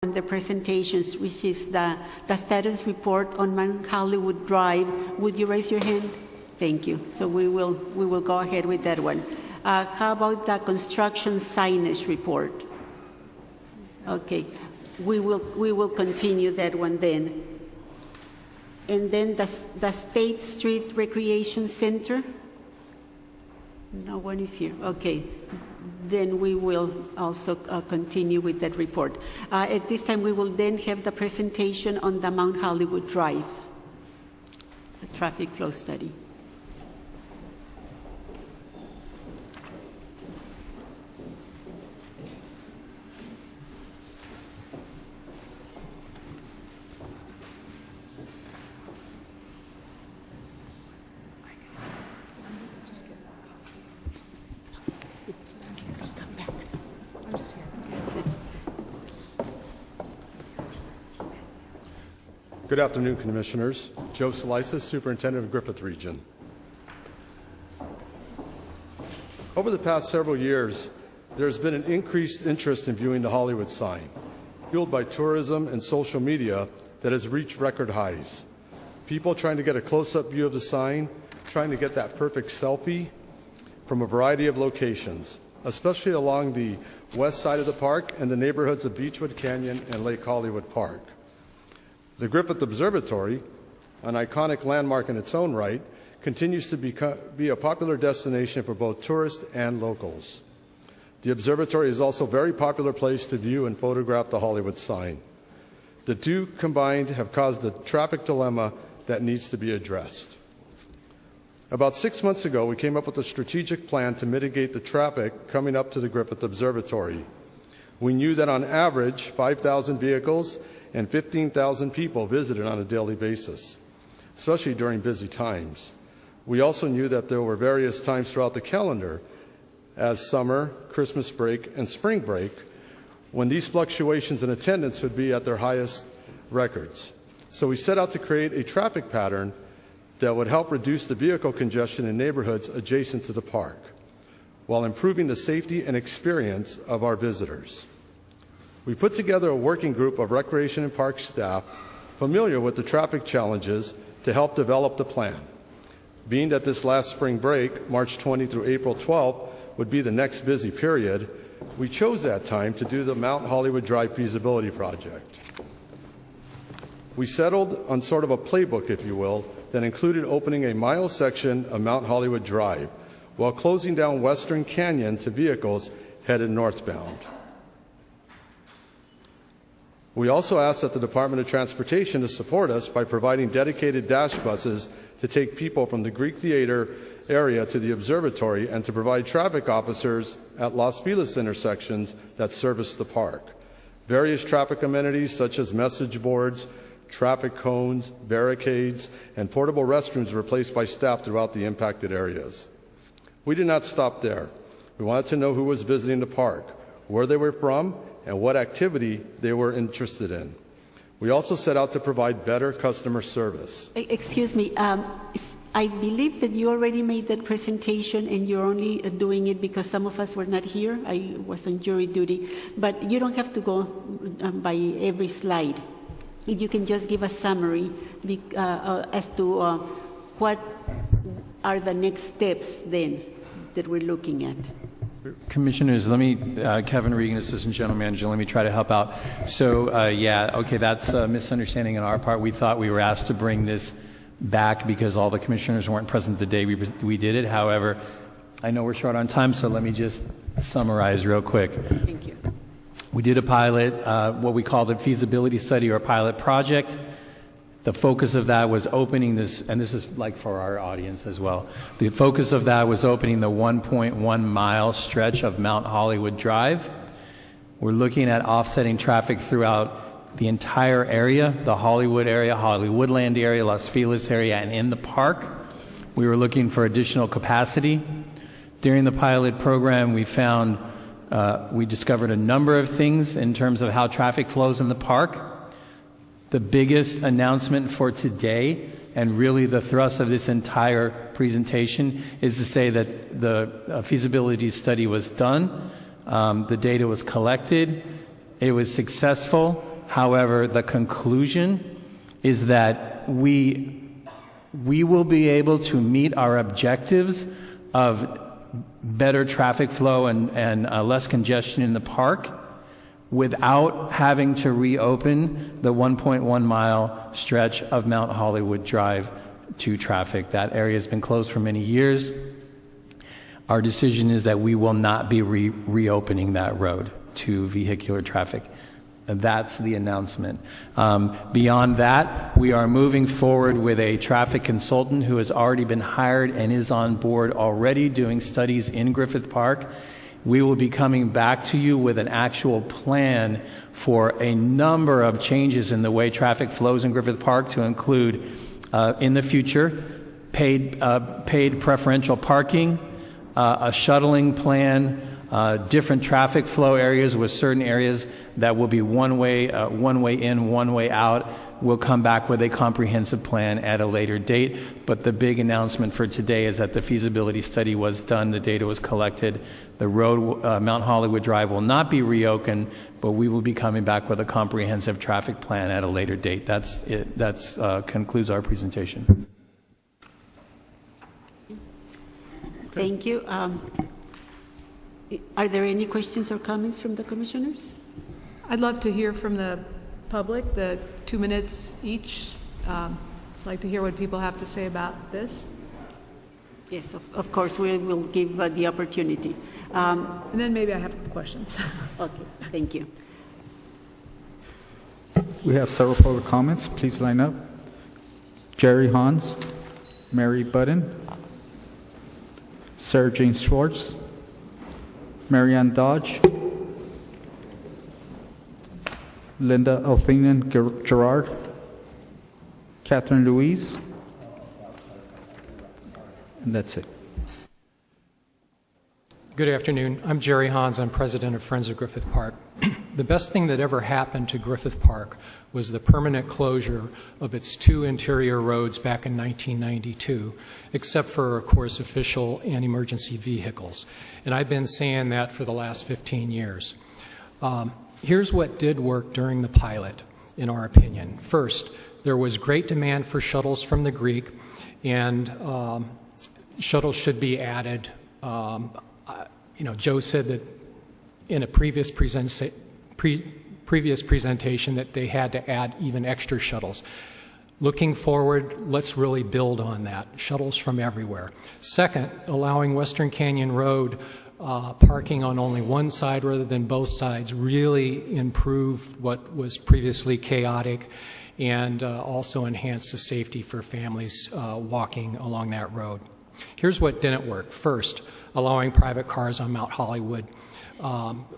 on the presentations, which is the status report on Mount Hollywood Drive. Would you raise your hand? Thank you. So we will go ahead with that one. How about the construction signage report? Okay, we will continue that one then. And then the State Street Recreation Center. No one is here. Okay. Then we will also continue with that report. At this time, we will then have the presentation on the Mount Hollywood Drive, the traffic flow study. Good afternoon, Commissioners. Joe Salisis, Superintendent of Griffith Region. Over the past several years, there has been an increased interest in viewing the Hollywood sign, fueled by tourism and social media that has reached record highs. People trying to get a close-up view of the sign, trying to get that perfect selfie from a variety of locations, especially along the west side of the park and the neighborhoods of Beechwood Canyon and Lake Hollywood Park. The Griffith Observatory, an iconic landmark in its own right, continues to be a popular destination for both tourists and locals. The observatory is also a very popular place to view and photograph the Hollywood sign. The two combined have caused a traffic dilemma that needs to be addressed. About 6 months ago, we came up with a strategic plan to mitigate the traffic coming up to the Griffith Observatory. We knew that on average, 5,000 vehicles and 15,000 people visited on a daily basis, especially during busy times. We also knew that there were various times throughout the calendar, as summer, Christmas break, and spring break, when these fluctuations in attendance would be at their highest records. So we set out to create a traffic pattern that would help reduce the vehicle congestion in neighborhoods adjacent to the park, while improving the safety and experience of our visitors. We put together a working group of Recreation and Park staff familiar with the traffic challenges to help develop the plan. Being that this last spring break, March 20 through April 12, would be the next busy period, we chose that time to do the Mount Hollywood Drive feasibility project. We settled on sort of a playbook, if you will, that included opening a mile section of Mount Hollywood Drive while closing down Western Canyon to vehicles headed northbound. We also asked that the Department of Transportation to support us by providing dedicated dash buses to take people from the Greek Theater area to the observatory and to provide traffic officers at Los Feliz intersections that service the park. Various traffic amenities such as message boards, traffic cones, barricades, and portable restrooms were replaced by staff throughout the impacted areas. We did not stop there. We wanted to know who was visiting the park, where they were from, and what activity they were interested in. We also set out to provide better customer service. Excuse me, I believe that you already made that presentation and you're only doing it because some of us were not here. I was on jury duty, but you don't have to go by every slide. If you can just give a summary as to what are the next steps then that we're looking at. Commissioners, let me, Kevin Regan, Assistant General Manager, let me try to help out. So, yeah, okay, that's a misunderstanding on our part. We thought we were asked to bring this back because all the commissioners weren't present the day we did it. However, I know we're short on time, so let me just summarize real quick. Thank you. We did a pilot, what we called a feasibility study or a pilot project. The focus of that was opening this, and this is like for our audience as well. The focus of that was opening the 1.1 mile stretch of Mount Hollywood Drive. We're looking at offsetting traffic throughout the entire area, the Hollywood area, Hollywoodland area, Los Feliz area, and in the park. We were looking for additional capacity. During the pilot program, we discovered a number of things in terms of how traffic flows in the park. The biggest announcement for today, and really the thrust of this entire presentation, is to say that the feasibility study was done, the data was collected, it was successful, However, the conclusion is that we will be able to meet our objectives of better traffic flow and less congestion in the park without having to reopen the 1.1 mile stretch of Mount Hollywood Drive to traffic. That area has been closed for many years. Our decision is that we will not be reopening that road to vehicular traffic. And that's the announcement. Beyond that, we are moving forward with a traffic consultant who has already been hired and is on board already doing studies in Griffith Park. We will be coming back to you with an actual plan for a number of changes in the way traffic flows in Griffith Park, to include, in the future, paid preferential parking, a shuttling plan, different traffic flow areas with certain areas that will be one way in, one way out. We'll come back with a comprehensive plan at a later date. But the big announcement for today is that the feasibility study was done, the data was collected. The road, Mount Hollywood Drive, will not be reopened, but we will be coming back with a comprehensive traffic plan at a later date. That's it. That concludes our presentation. Thank you. Are there any questions or comments from the commissioners? I'd love to hear from the public, the 2 minutes each. I'd like to hear what people have to say about this. Yes, of course, we will give the opportunity. And then maybe I have questions. Okay, thank you. We have several public comments. Please line up. Jerry Hans, Mary Button, Sarah Jane Schwartz, Marianne Dodge, Linda Elthinian Gerard, Catherine Louise, and that's it. Good afternoon. I'm Jerry Hans. I'm president of Friends of Griffith Park. The best thing that ever happened to Griffith Park was the permanent closure of its 2 interior roads back in 1992, except for, of course, official and emergency vehicles. And I've been saying that for the last 15 years. Here's what did work during the pilot, in our opinion. First, there was great demand for shuttles from the Greek, and shuttles should be added. Joe said that in a previous presentation that they had to add even extra shuttles. Looking forward, let's really build on that. Shuttles from everywhere. Second, allowing Western Canyon Road parking on only one side rather than both sides really improved what was previously chaotic, and also enhanced the safety for families walking along that road. Here's what didn't work. First, allowing private cars on Mount Hollywood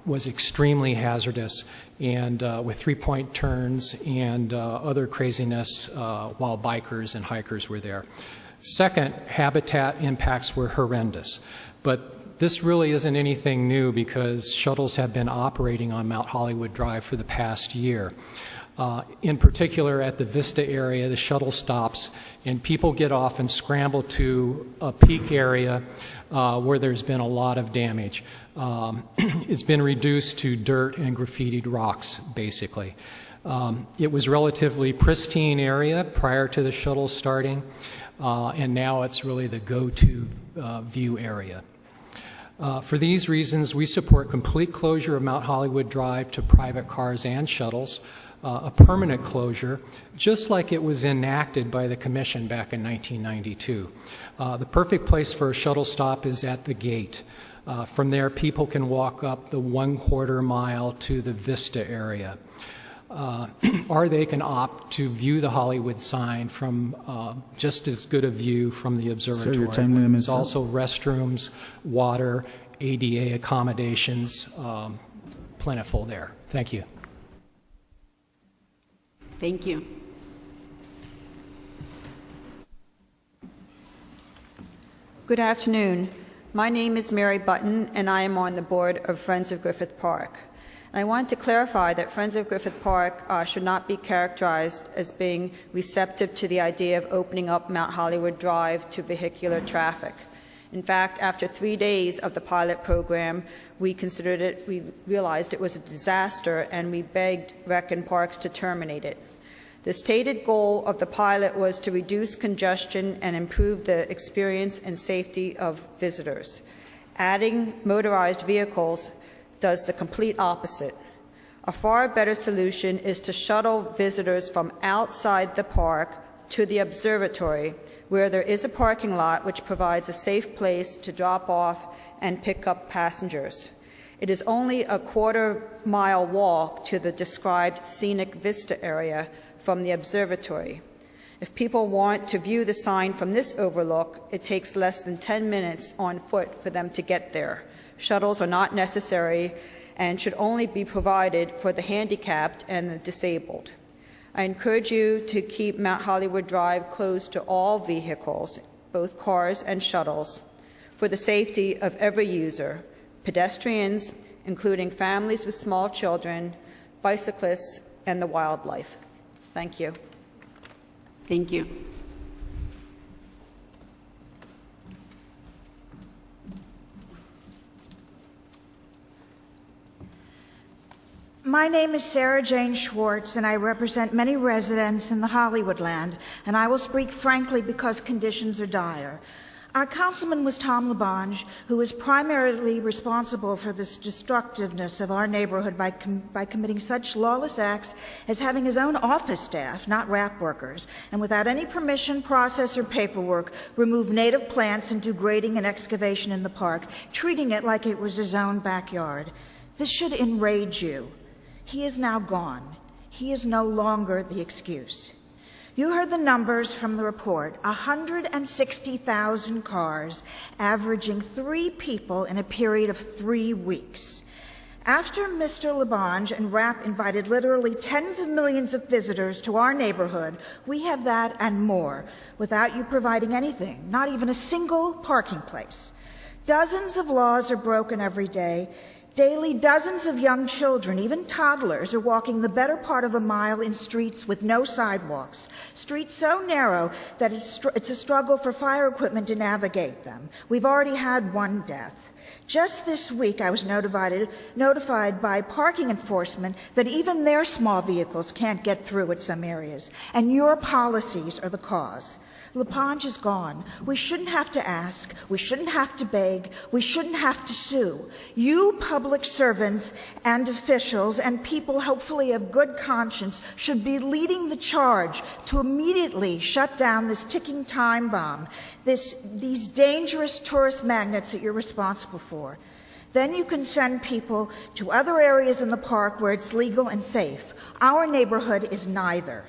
was extremely hazardous, and with 3-point turns and other craziness while bikers and hikers were there. Second, habitat impacts were horrendous. But this really isn't anything new, because shuttles have been operating on Mount Hollywood Drive for the past year. In particular, at the Vista area, the shuttle stops, and people get off and scramble to a peak area where there's been a lot of damage. It's been reduced to dirt and graffitied rocks, basically. It was a relatively pristine area prior to the shuttle starting, and now it's really the go-to view area. For these reasons, we support complete closure of Mount Hollywood Drive to private cars and shuttles, a permanent closure, just like it was enacted by the Commission back in 1992. The perfect place for a shuttle stop is at the gate. From there, people can walk up the 1/4 mile to the Vista area. Or they can opt to view the Hollywood sign from just as good a view from the observatory. Sir, your time limit is There's also restrooms, water, ADA accommodations, plentiful there. Thank you. Thank you. Good afternoon. My name is Mary Button, and I am on the board of Friends of Griffith Park. I want to clarify that Friends of Griffith Park should not be characterized as being receptive to the idea of opening up Mount Hollywood Drive to vehicular traffic. In fact, after 3 days of the pilot program, we realized it was a disaster, and we begged Rec and Parks to terminate it. The stated goal of the pilot was to reduce congestion and improve the experience and safety of visitors. Adding motorized vehicles does the complete opposite. A far better solution is to shuttle visitors from outside the park to the observatory, where there is a parking lot which provides a safe place to drop off and pick up passengers. It is only a quarter-mile walk to the described scenic vista area from the observatory. If people want to view the sign from this overlook, it takes less than 10 minutes on foot for them to get there. Shuttles are not necessary and should only be provided for the handicapped and the disabled. I encourage you to keep Mount Hollywood Drive closed to all vehicles, both cars and shuttles, for the safety of every user, pedestrians, including families with small children, bicyclists, and the wildlife. Thank you. Thank you. My name is Sarah Jane Schwartz, and I represent many residents in the Hollywoodland, and I will speak frankly because conditions are dire. Our councilman was Tom LaBonge, who is primarily responsible for this destructiveness of our neighborhood by committing such lawless acts as having his own office staff, not RAP workers, and without any permission, process, or paperwork, remove native plants and do grading and excavation in the park, treating it like it was his own backyard. This should enrage you. He is now gone. He is no longer the excuse. You heard the numbers from the report, 160,000 cars, averaging 3 people in a period of 3 weeks. After Mr. LaBonge and RAP invited literally tens of millions of visitors to our neighborhood, we have that and more, without you providing anything, not even a single parking place. Dozens of laws are broken every day. Daily, dozens of young children, even toddlers, are walking the better part of a mile in streets with no sidewalks, streets so narrow that it's a struggle for fire equipment to navigate them. We've already had 1 death. Just this week, I was notified by parking enforcement that even their small vehicles can't get through at some areas, and your policies are the cause. LaBonge is gone. We shouldn't have to ask. We shouldn't have to beg. We shouldn't have to sue. You public servants and officials and people hopefully of good conscience should be leading the charge to immediately shut down this ticking time bomb, these dangerous tourist magnets that you're responsible for. Then you can send people to other areas in the park where it's legal and safe. Our neighborhood is neither.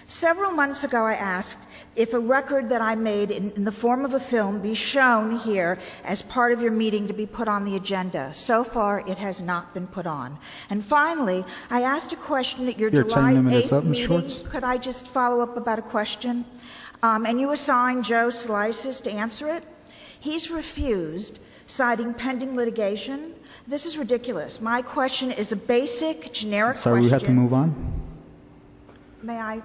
Several months ago, I asked if a record that I made in the form of a film be shown here as part of your meeting to be put on the agenda. So far, it has not been put on. And finally, I asked a question at your July 8th meeting. Could I just follow up about a question? And you assigned Joe Slices to answer it. He's refused, citing pending litigation. This is ridiculous. My question is a basic, generic question. Sorry, we have to move on. May I?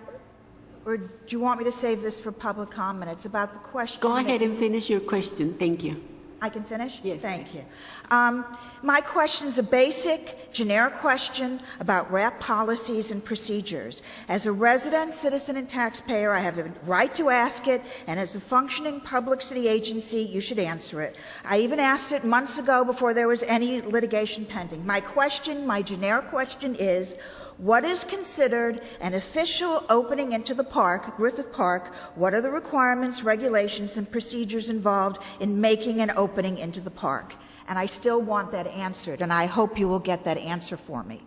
Or do you want me to save this for public comment? It's about the question. Go ahead and finish your question. Thank you. I can finish? Yes. Thank you. My question is a basic, generic question about RAP policies and procedures. As a resident, citizen, and taxpayer, I have a right to ask it, and as a functioning public city agency, you should answer it. I even asked it months ago before there was any litigation pending. My question, my generic question is, what is considered an official opening into the park, Griffith Park? What are the requirements, regulations, and procedures involved in making an opening into the park? And I still want that answered, and I hope you will get that answer for me.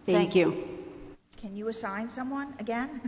Thank you. Can you assign someone again?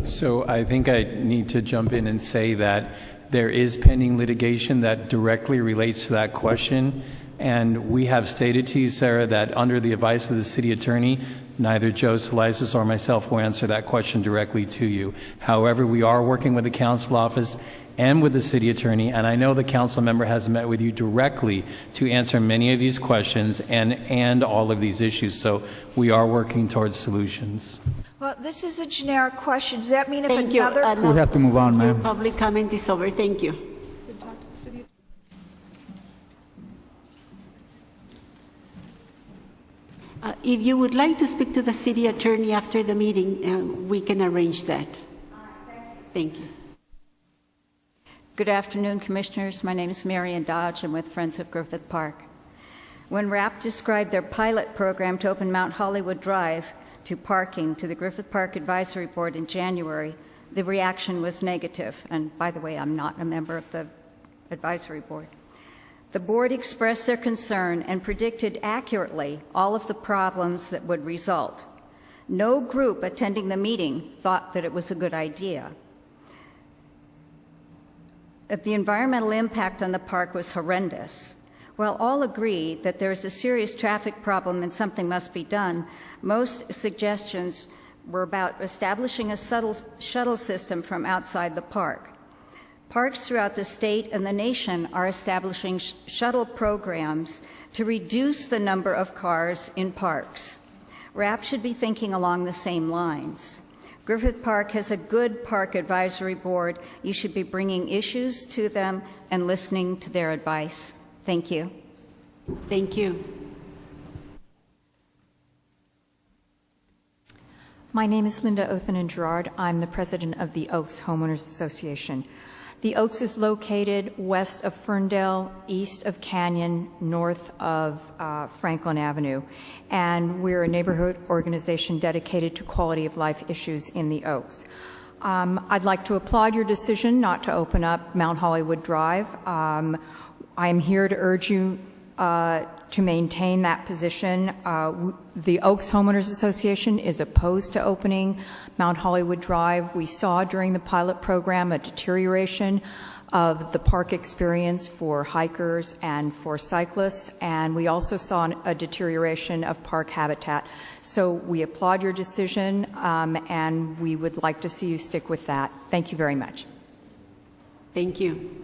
So I think I need to jump in and say that there is pending litigation that directly relates to that question. And we have stated to you, Sarah, that under the advice of the city attorney, neither Joe Salisis or myself will answer that question directly to you. However, we are working with the council office and with the city attorney, and I know the council member has met with you directly to answer many of these questions and all of these issues. So we are working towards solutions. Well, this is a generic question. Does that mean if Thank you. another... We have to move on, ma'am. Public comment is over. Thank you. If you would like to speak to the city attorney after the meeting, we can arrange that. Thank you. Good afternoon, Commissioners. My name is Marion Dodge. I'm with Friends of Griffith Park. When RAP described their pilot program to open Mount Hollywood Drive to parking to the Griffith Park Advisory Board in January, the reaction was negative. And by the way, I'm not a member of the advisory board. The board expressed their concern and predicted accurately all of the problems that would result. No group attending the meeting thought that it was a good idea. The environmental impact on the park was horrendous. While all agree that there is a serious traffic problem and something must be done, most suggestions were about establishing a shuttle system from outside the park. Parks throughout the state and the nation are establishing shuttle programs to reduce the number of cars in parks. RAP should be thinking along the same lines. Griffith Park has a good park advisory board. You should be bringing issues to them and listening to their advice. Thank you. Thank you. My name is Linda Othenen-Gerard. I'm the president of the Oaks Homeowners Association. The Oaks is located west of Ferndale, east of Canyon, north of Franklin Avenue, and we're a neighborhood organization dedicated to quality of life issues in the Oaks. I'd like to applaud your decision not to open up Mount Hollywood Drive. I'm here to urge you to maintain that position. The Oaks Homeowners Association is opposed to opening Mount Hollywood Drive. We saw during the pilot program a deterioration of the park experience for hikers and for cyclists, and we also saw a deterioration of park habitat. So we applaud your decision, and we would like to see you stick with that. Thank you very much. Thank you.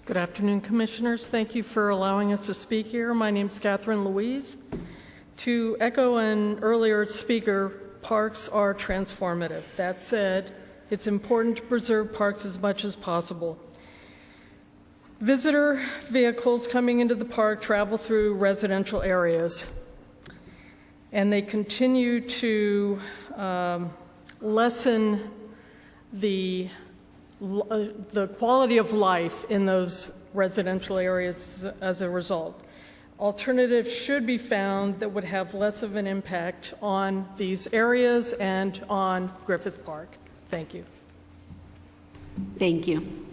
Good afternoon, Commissioners. Thank you for allowing us to speak here. My name is Catherine Louise. To echo an earlier speaker, parks are transformative. That said, it's important to preserve parks as much as possible. Visitor vehicles coming into the park travel through residential areas, and they continue to lessen the quality of life in those residential areas as a result. Alternatives should be found that would have less of an impact on these areas and on Griffith Park. Thank you. Thank you.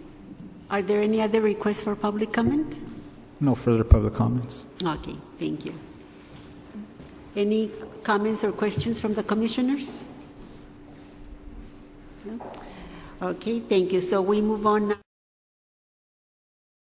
Are there any other requests for public comment? No further public comments. Okay, thank you. Any comments or questions from the commissioners? No? Okay, thank you. So we move on now.